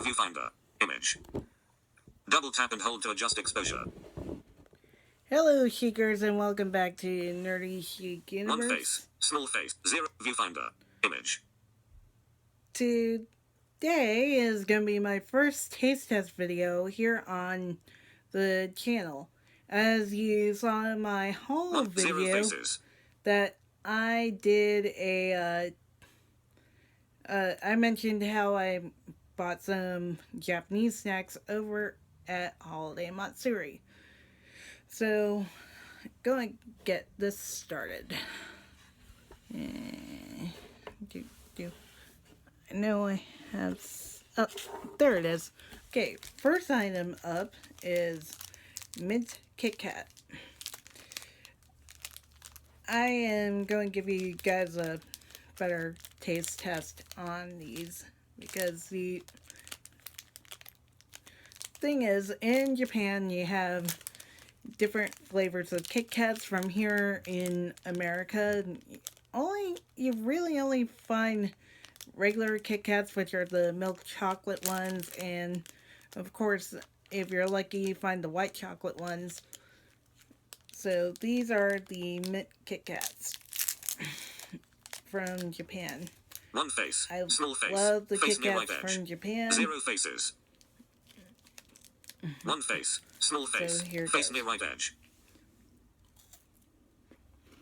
Viewfinder. Image. Double tap and hold to adjust exposure. Hello, Sheikkers, and welcome back to Nerdy Sheik Universe. One face. Small face. 0. Viewfinder. Image. Today is going to be my first taste test video here on the channel. As you saw in my haul video that I did I mentioned how I bought some Japanese snacks over at Holiday Matsuri. So, going to get this started. I know I have... Oh, there it is. Okay, first item up is Mint Kit Kat. I am going to give you guys a better taste test on these because the thing is, in Japan you have different flavors of Kit Kats. From here in America, you really only find regular Kit Kats, which are the milk chocolate ones, and of course, if you're lucky, you find the white chocolate ones. So these are the Mint Kit Kats from Japan. One face. I small face. love the face Kit Kats from Japan. 0 faces. One face. Small face. So here face goes. near right edge.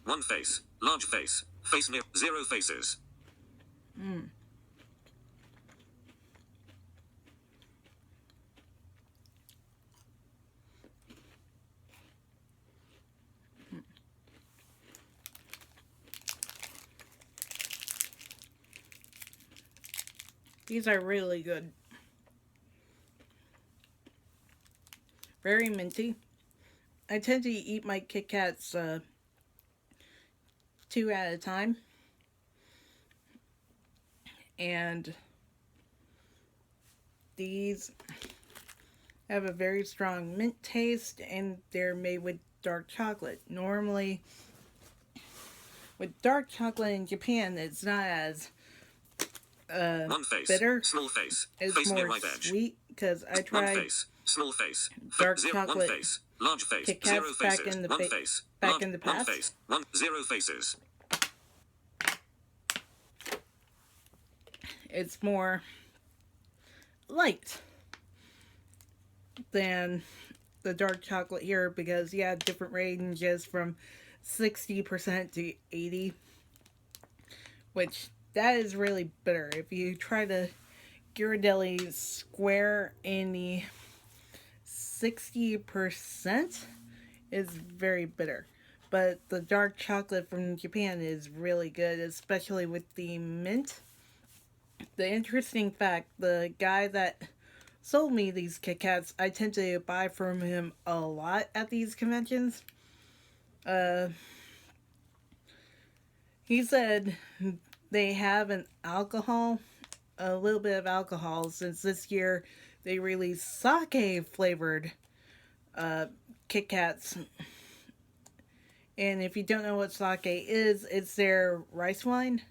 One face. Large face. Face near 0 faces. These are really good. Very minty. I tend to eat my Kit Kats 2 at a time. And these have a very strong mint taste, and they're made with dark chocolate. Normally, with dark chocolate in Japan, it's not as One face. bitter. Small face. It's face more near right edge. sweet, because I One tried face. Small face. dark 0 chocolate one face. Large face. Kit 0 Kats back faces. in the One face. back Large, in the one past. face. 0 faces. It's more light than the dark chocolate here, because you have different ranges from 60% to 80%, which that is really bitter. If you try to Ghirardelli square in the 60%, is very bitter. But the dark chocolate from Japan is really good, especially with the mint. The interesting fact, the guy that sold me these Kit Kats, I tend to buy from him a lot at these conventions. He said they have a little bit of alcohol, since this year they released sake flavored Kit Kats. And if you don't know what sake is, it's their rice wine.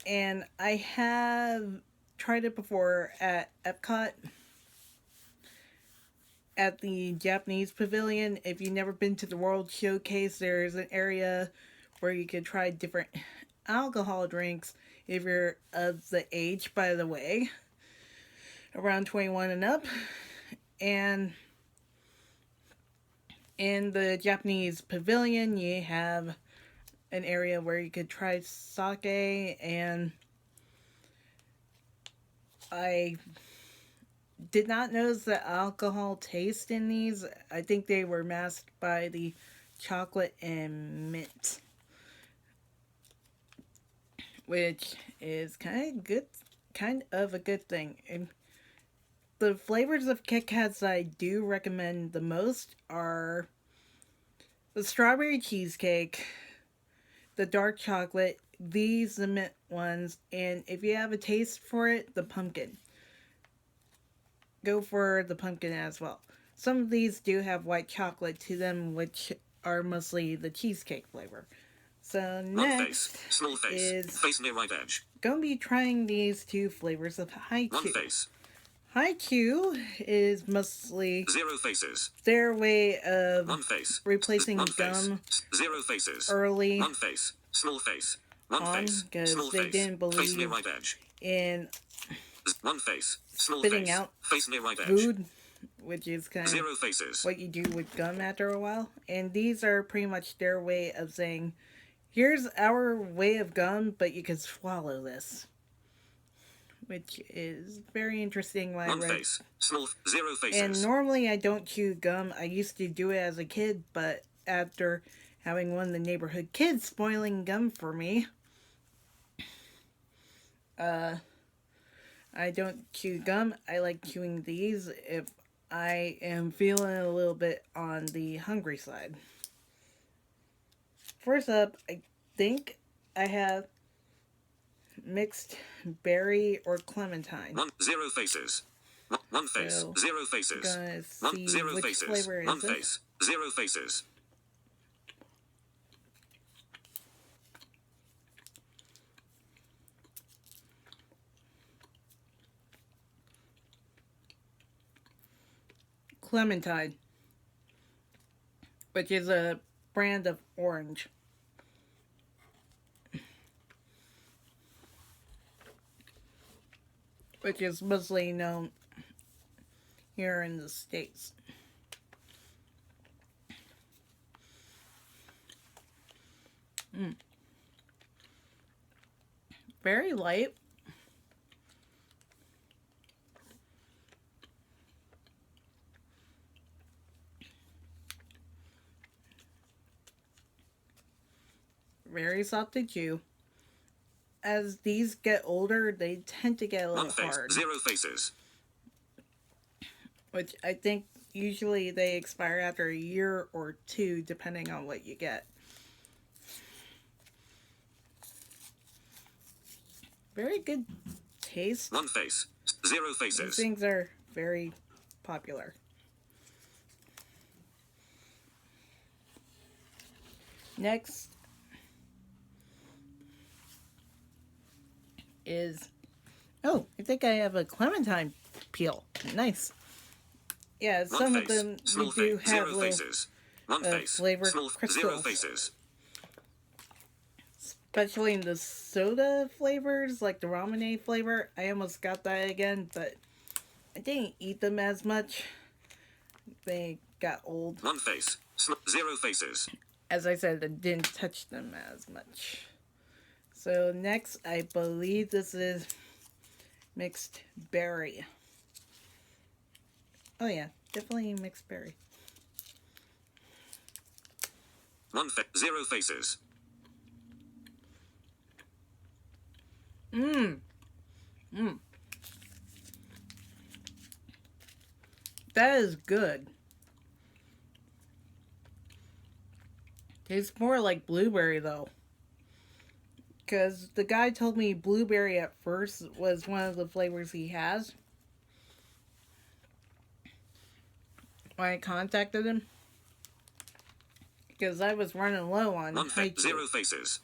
And I have tried it before at Epcot, at the Japanese Pavilion. If you've never been to the World Showcase, there's an area where you can try different alcohol drinks if you're of the age, by the way, around 21 and up. And in the Japanese Pavilion, you have an area where you could try sake, and I did not notice the alcohol taste in these. I think they were masked by the chocolate and mint, which is kind of a good thing. And the flavors of Kit Kats I do recommend the most are the strawberry cheesecake, the dark chocolate, these the mint ones, and if you have a taste for it, the pumpkin. Go for the pumpkin as well. Some of these do have white chocolate to them, which are mostly the cheesecake flavor. So next small face, is face near right edge. going to be trying these two flavors of haiku. One face. Haiku is mostly Zero faces. their way of One face. replacing One face. gum Zero faces. early One face. Small face. One on face. because Small they face. didn't Face near believe right edge. in One face. Small spitting face. out Face near right edge. food, which is kind of Zero faces. what you do with gum after a while. And these are pretty much their way of saying, here's our way of gum, but you can swallow this. Which is very interesting when One I read. face. Small. Zero faces. And normally I don't chew gum. I used to do it as a kid, but after having one of the neighborhood kids spoiling gum for me, I don't chew gum. I like chewing these if I am feeling a little bit on the hungry side. First up, I think I have mixed berry or clementine. Zero faces. One face. So, Zero faces. Gonna see Zero which faces. flavor is One this. face. Zero faces. Clementine, which is a brand of orange. Which is mostly known here in the States. Very light. Very soft to chew. As these get older, they tend to get a little One face. hard. Zero faces. Which I think usually they expire after a year or two, depending on what you get. Very good taste. One face. Zero These faces. things are very popular. Next is, oh, I think I have a clementine peel. Nice. Yeah, some One of face. them Small you do face. have Zero little faces. One face. flavored Small. crystals. Zero faces. Especially in the soda flavors, like the ramen flavor. I almost got that again, but I didn't eat them as much. They got old. One face. Zero faces. As I said, I didn't touch them as much. So next, I believe this is mixed berry. Oh yeah, definitely mixed berry. One face. Zero faces. That is good. Tastes more like blueberry though. Because the guy told me blueberry at first was one of the flavors he has. When I contacted him. Because I was running low on One face. haiku. Zero faces.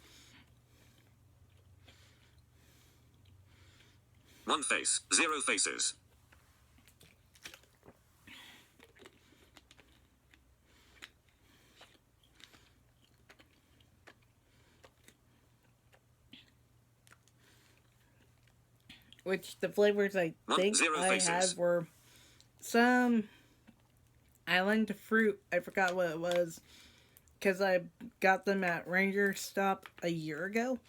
One face. Zero faces. Which the flavors I think Zero I faces. had were some island fruit. I forgot what it was. Because I got them at Ranger Stop a year ago.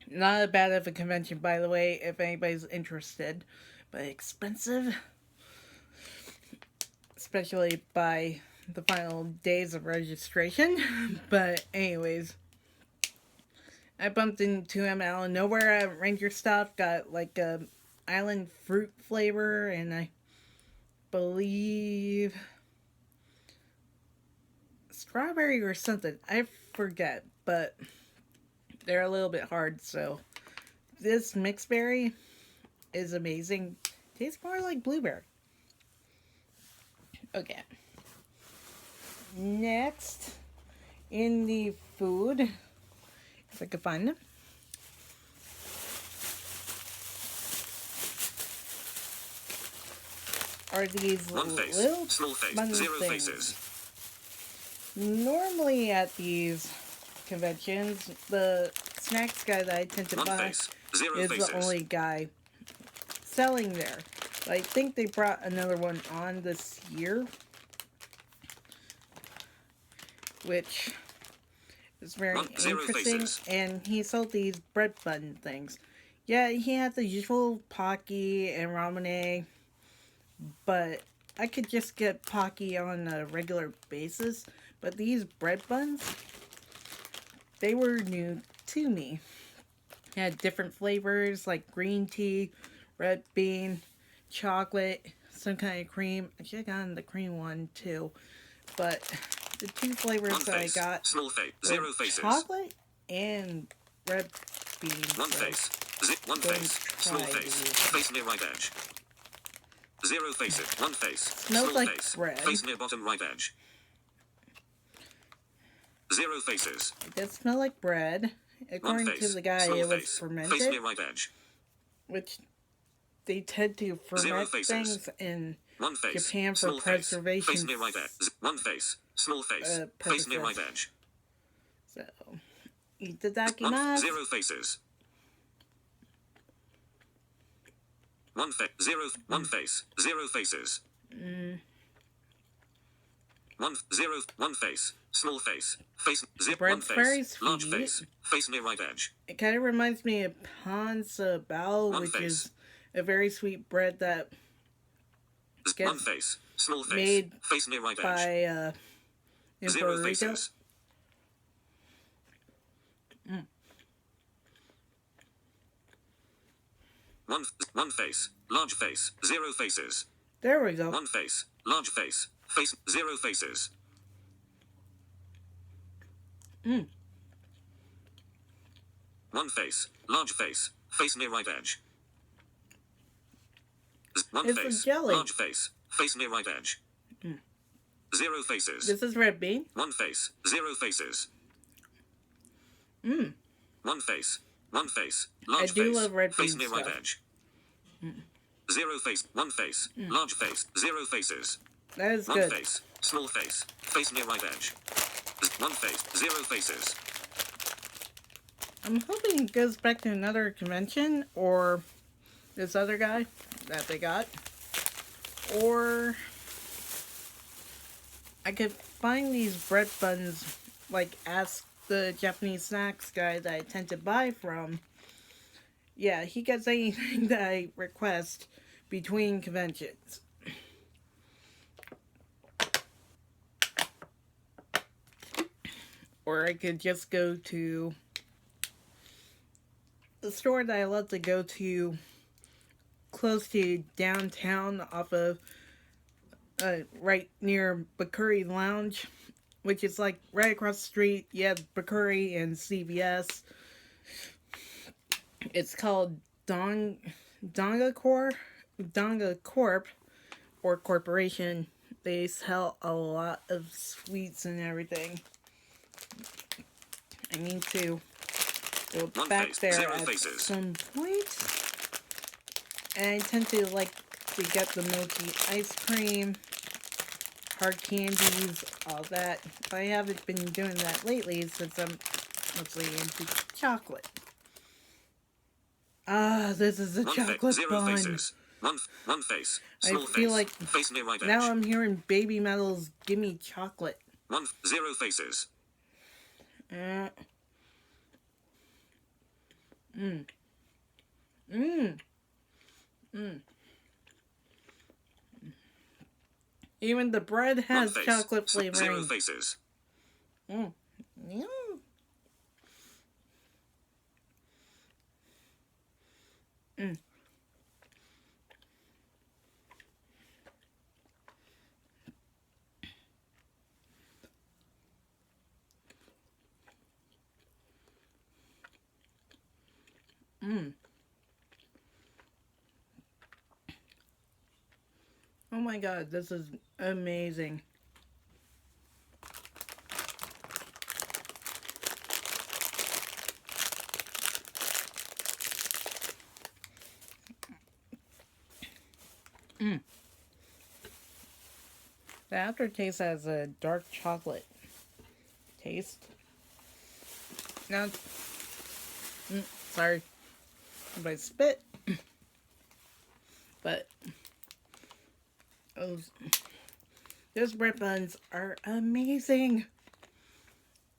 Not as bad of a convention, by the way, if anybody's interested. But expensive. Especially by the final days of registration. But anyways. I bumped into him out of nowhere at Ranger Stop. Got like a island fruit flavor. And I believe strawberry or something. I forget. But they're a little bit hard, so this mixed berry is amazing. Tastes more like blueberry. Okay. Next, in the food, if I could find them, are these One face. little Small face. fun 0 things. faces. Normally at these conventions, the snacks guy that I tend to One buy face. 0 is faces. the only guy selling there. But I think they brought another one on this year, which is very 0 interesting. faces. And he sold these bread bun things. Yeah, he had the usual Pocky and Ramune, but I could just get Pocky on a regular basis. But these bread buns, they were new to me. They had different flavors like green tea, red bean, chocolate, some kind of cream. I should have gotten the cream one too. But the two flavors One that I face. got Small face. were 0 faces. chocolate and red bean. One So face. One go and face. Small try face. these. Face near right edge. 0 faces. One face. Smells Small like face. bread. Face near bottom right edge. 0 faces. It does smell like bread. One According face. to the guy, Small it was face. Face fermented, near right edge. which they tend to 0 ferment faces. things in One face. Japan for Small face. preservation. Face near right edge. One face. Small face. Face near right purposes. edge. So, itadakimasu. 0 faces. One face. 0. One face. 0 faces. One face. Small face. Face. One bread's very face. Large sweet. face. Face near right edge. It kind of reminds me of panza bao, One which face. is a very sweet bread that One gets face. Small face. made Face near right edge. by in 0 Puerto Rico. faces. One face. Large face. 0 faces. There we go. One face. Large face. Face. 0 faces. One face. Large face. Face near right edge. One It's a face. jelly. Large face. Face near right edge. 0 faces. This is red bean. One face. 0 faces. One face. One face. Large do face. love red Face bean near right stuff. edge. 0 face. One face. Large face. 0 faces. That is One good. face. Small face. Face near right edge. One face. 0 faces. I'm hoping it goes back to another convention, or this other guy that they got, or I could find these bread buns, like ask the Japanese snacks guy that I tend to buy from. Yeah, he gets anything that I request between conventions. Or I could just go to the store that I love to go to close to downtown off of right near Bakuri Lounge, which is like right across the street. You have Bakuri and CVS. It's called Donga Corp or Corporation. They sell a lot of sweets and everything. I need to go One back face, there 0 at faces. some point. And I tend to like to get the mochi ice cream, hard candies, all that. But I haven't been doing that lately since I'm mostly into chocolate. Ah, this is a One chocolate face. 0 bun. faces. One face. I Small feel face. like Face near right edge. now I'm hearing Baby Metal's "Give Me Chocolate." 0 faces. Uh, Even the bread has One face. chocolate 0 flavoring. faces. Mm. Oh my god, this is amazing. The aftertaste has a dark chocolate taste. Now, sorry if I spit, but those bread buns are amazing.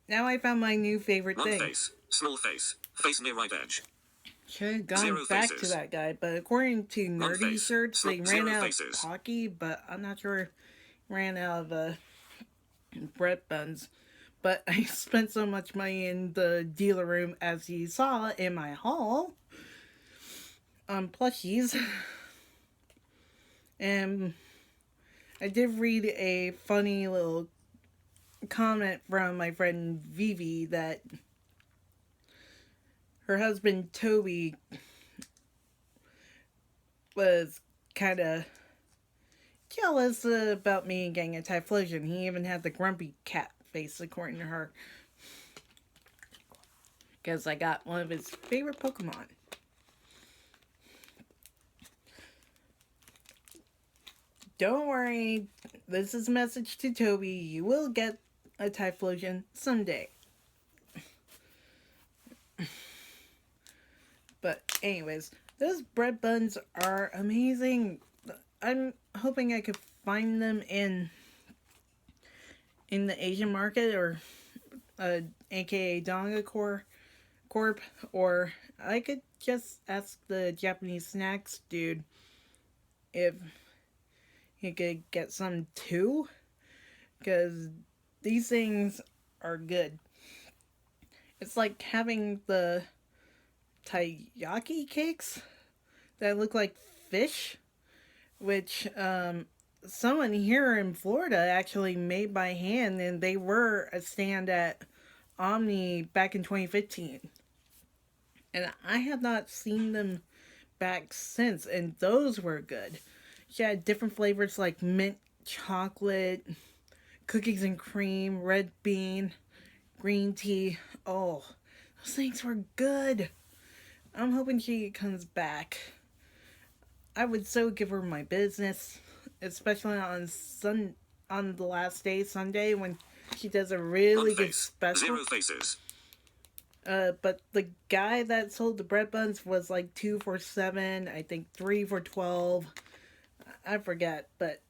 Now I found my new favorite One thing. face. Small face. Face near right edge. Should have gone Zero back faces. to that guy, but according to One Nerdy face. Search, they ran Zero out faces. of Pocky, but I'm not sure ran out of bread buns. But I spent so much money in the dealer room, as you saw in my haul, on plushies. And I did read a funny little comment from my friend Vivi that her husband Toby was kind of jealous about me getting a Typhlosion. He even had the grumpy cat face, according to her, because I got one of his favorite Pokemon. Don't worry, this is a message to Toby. You will get a Typhlosion someday. But anyways, those bread buns are amazing. I'm hoping I could find them in the Asian market, or aka Donga Corp, or I could just ask the Japanese snacks dude if he could get some too, because these things are good. It's like having the taiyaki cakes that look like fish, which someone here in Florida actually made by hand, and they were a stand at Omni back in 2015. And I have not seen them back since, and those were good. She had different flavors like mint chocolate, cookies and cream, red bean, green tea. Oh, those things were good. I'm hoping she comes back. I would so give her my business, especially on the last day, Sunday, when she does a really good special. Zero faces. But the guy that sold the bread buns was like 2 for $7, I think 3 for $12. I forget, but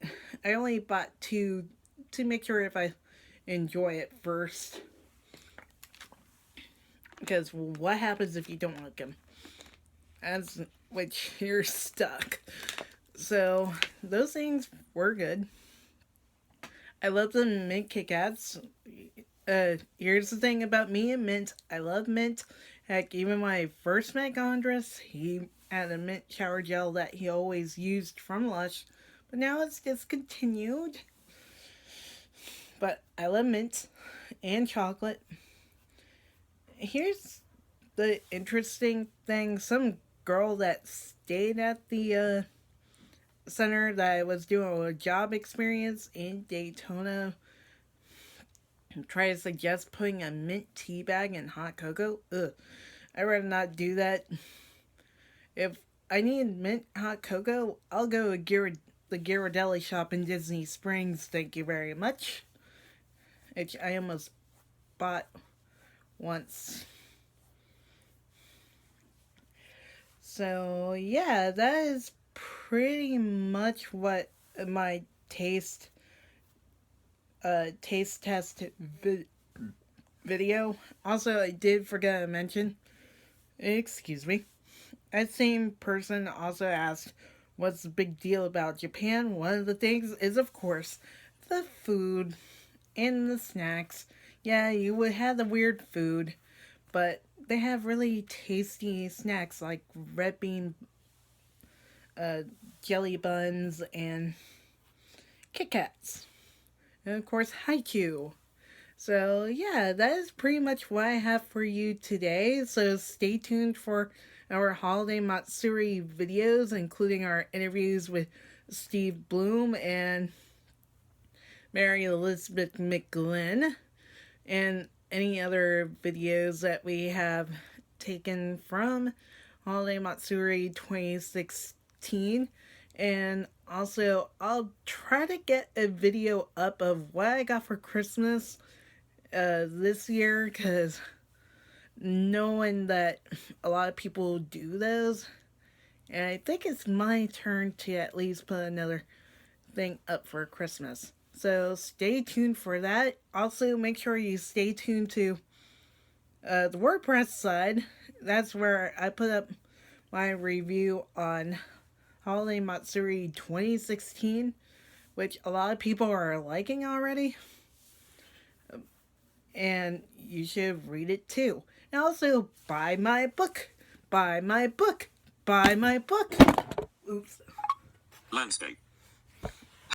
I only bought 2 to make sure if I enjoy it first. Because what happens if you don't like them? As which you're stuck. So those things were good. I love the mint Kit Kats. Here's the thing about me and mint. I love mint. Heck, even when I first met Gondress, he had a mint shower gel that he always used from Lush, but now it's discontinued. But I love mint and chocolate. Here's the interesting thing. Some girl that stayed at the center that I was doing a job experience in Daytona try to suggest putting a mint tea bag in hot cocoa. Ugh. I'd rather not do that. If I need mint hot cocoa, I'll go to the Ghirardelli shop in Disney Springs. Thank you very much. Which I almost bought once. So yeah, that is pretty much what my taste test video. Also, I did forget to mention, excuse me, that same person also asked what's the big deal about Japan. One of the things is, of course, the food and the snacks. Yeah, you would have the weird food, but they have really tasty snacks like red bean jelly buns and Kit Kats. And of course, Haikyuu. So yeah, that is pretty much what I have for you today. So stay tuned for our Holiday Matsuri videos, including our interviews with Steve Bloom and Mary Elizabeth McGlynn, and any other videos that we have taken from Holiday Matsuri 2016. And also, I'll try to get a video up of what I got for Christmas this year, because knowing that a lot of people do those, and I think it's my turn to at least put another thing up for Christmas. So stay tuned for that. Also, make sure you stay tuned to the WordPress side. That's where I put up my review on Holiday Matsuri 2016, which a lot of people are liking already. And you should read it too. And also, buy my book. Buy my book. Buy my book. Oops. Landscape.